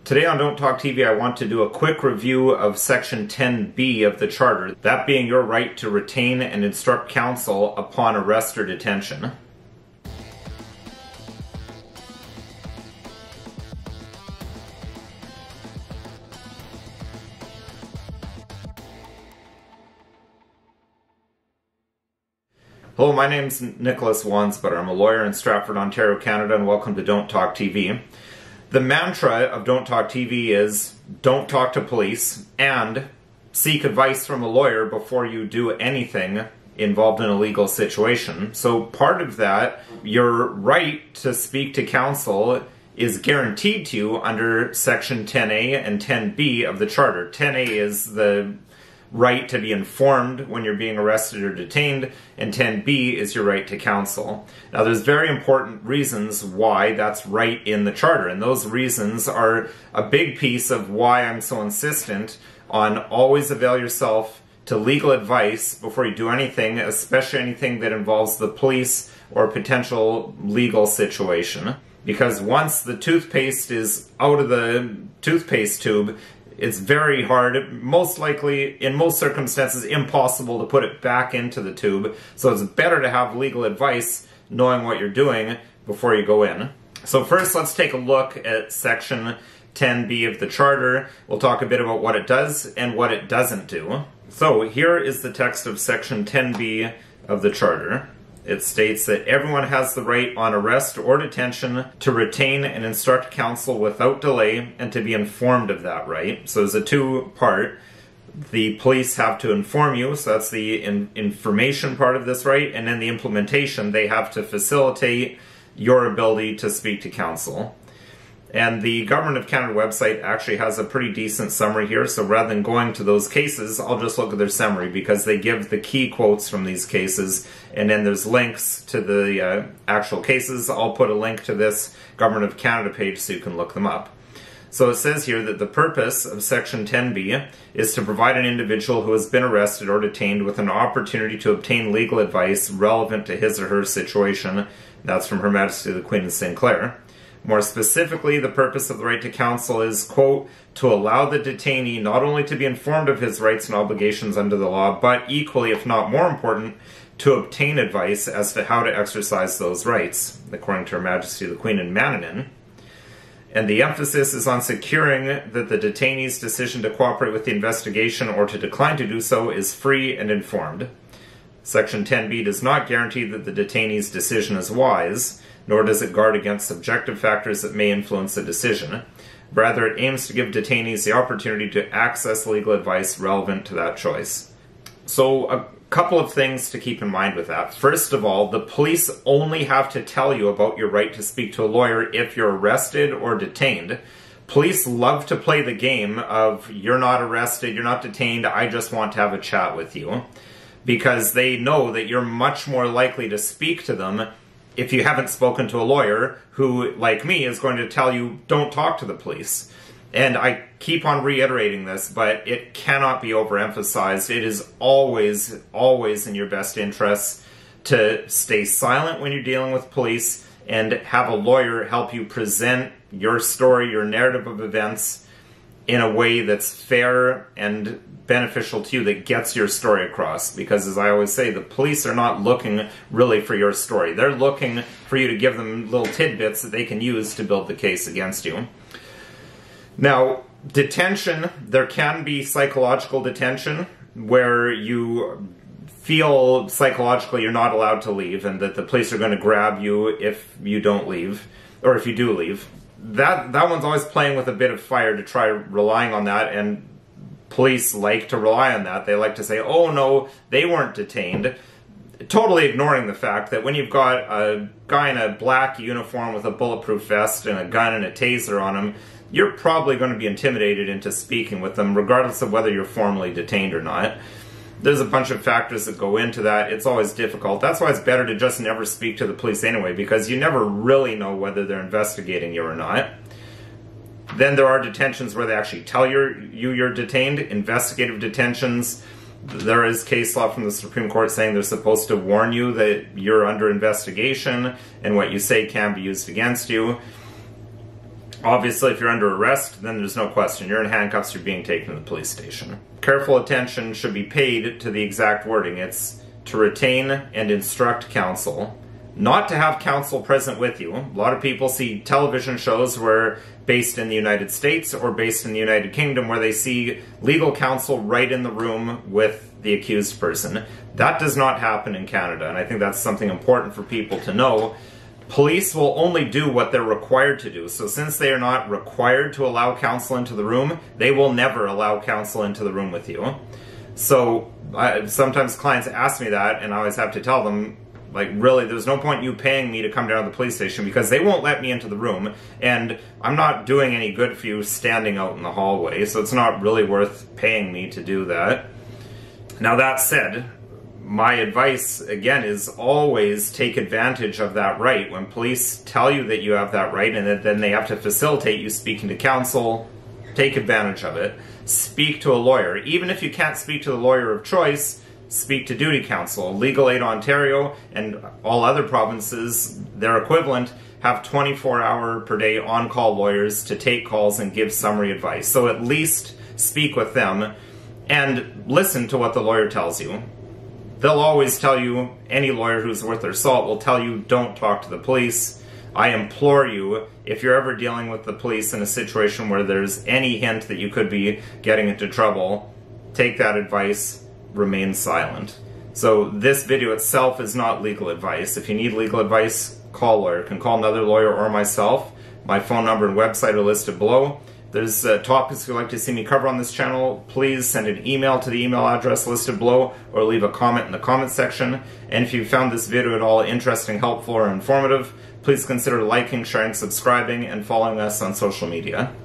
Today on Don't Talk TV, I want to do a quick review of Section 10B of the Charter, that being your right to retain and instruct counsel upon arrest or detention. Hello, my name's Nicholas Wansbutter. I'm a lawyer in Stratford, Ontario, Canada, and welcome to Don't Talk TV. The mantra of Don't Talk TV is don't talk to police and seek advice from a lawyer before you do anything involved in a legal situation. So part of that, your right to speak to counsel is guaranteed to you under Section 10A and 10B of the Charter. 10A is the right to be informed when you're being arrested or detained, and 10B is your right to counsel. Now there's very important reasons why that's right in the Charter, and those reasons are a big piece of why I'm so insistent on always avail yourself to legal advice before you do anything, especially anything that involves the police or potential legal situation. Because once the toothpaste is out of the toothpaste tube, it's very hard, most likely, in most circumstances, impossible to put it back into the tube. So it's better to have legal advice, knowing what you're doing, before you go in. So first, let's take a look at Section 10B of the Charter. We'll talk a bit about what it does and what it doesn't do. So here is the text of Section 10B of the Charter. It states that everyone has the right on arrest or detention to retain and instruct counsel without delay and to be informed of that right. So there's a two-part. The police have to inform you, so that's the information part of this right, and then the implementation, they have to facilitate your ability to speak to counsel. And the Government of Canada website actually has a pretty decent summary here, so rather than going to those cases, I'll just look at their summary because they give the key quotes from these cases, and then there's links to the actual cases. I'll put a link to this Government of Canada page so you can look them up. So it says here that the purpose of Section 10B is to provide an individual who has been arrested or detained with an opportunity to obtain legal advice relevant to his or her situation. That's from Her Majesty the Queen of St. Clair. More specifically, the purpose of the right to counsel is, quote, to allow the detainee not only to be informed of his rights and obligations under the law, but equally, if not more important, to obtain advice as to how to exercise those rights, according to Her Majesty the Queen in Mannanin. And the emphasis is on securing that the detainee's decision to cooperate with the investigation or to decline to do so is free and informed. Section 10B does not guarantee that the detainee's decision is wise, nor does it guard against subjective factors that may influence a decision. Rather, it aims to give detainees the opportunity to access legal advice relevant to that choice. So, a couple of things to keep in mind with that. First of all, the police only have to tell you about your right to speak to a lawyer if you're arrested or detained. Police love to play the game of, you're not arrested, you're not detained, I just want to have a chat with you. Because they know that you're much more likely to speak to them if you haven't spoken to a lawyer who, like me, is going to tell you, don't talk to the police. And I keep on reiterating this, but it cannot be overemphasized. It is always, always in your best interests to stay silent when you're dealing with police and have a lawyer help you present your story, your narrative of events in a way that's fair and beneficial to you, that gets your story across. Because as I always say, the police are not looking really for your story. They're looking for you to give them little tidbits that they can use to build the case against you. Now, detention, there can be psychological detention where you feel psychologically you're not allowed to leave and that the police are going to grab you if you don't leave, or if you do leave. That one's always playing with a bit of fire to try relying on that, and police like to rely on that. They like to say, oh no, they weren't detained, totally ignoring the fact that when you've got a guy in a black uniform with a bulletproof vest and a gun and a taser on him, you're probably going to be intimidated into speaking with them, regardless of whether you're formally detained or not. There's a bunch of factors that go into that. It's always difficult. That's why it's better to just never speak to the police anyway, because you never really know whether they're investigating you or not. Then there are detentions where they actually tell you you're detained. Investigative detentions, there is case law from the Supreme Court saying they're supposed to warn you that you're under investigation and what you say can be used against you. Obviously, if you're under arrest, then there's no question. You're in handcuffs, you're being taken to the police station. Careful attention should be paid to the exact wording. It's to retain and instruct counsel. Not to have counsel present with you. A lot of people see television shows where based in the United States or based in the United Kingdom where they see legal counsel right in the room with the accused person. That does not happen in Canada, and I think that's something important for people to know. Police will only do what they're required to do. So since they are not required to allow counsel into the room, they will never allow counsel into the room with you. So sometimes clients ask me that, and I always have to tell them, like, really, there's no point you paying me to come down to the police station because they won't let me into the room, and I'm not doing any good for you standing out in the hallway, so it's not really worth paying me to do that. Now, that said, my advice, again, is always take advantage of that right. When police tell you that you have that right and then they have to facilitate you speaking to counsel, take advantage of it. Speak to a lawyer. Even if you can't speak to the lawyer of choice, speak to duty counsel. Legal Aid Ontario and all other provinces, their equivalent, have 24-hour per day on-call lawyers to take calls and give summary advice. So at least speak with them and listen to what the lawyer tells you. They'll always tell you, any lawyer who's worth their salt will tell you, don't talk to the police. I implore you, if you're ever dealing with the police in a situation where there's any hint that you could be getting into trouble, take that advice, remain silent. So this video itself is not legal advice. If you need legal advice, call a lawyer. You can call another lawyer or myself. My phone number and website are listed below. There's topics you'd like to see me cover on this channel, please send an email to the email address listed below or leave a comment in the comment section. And if you found this video at all interesting, helpful, or informative, please consider liking, sharing, subscribing, and following us on social media.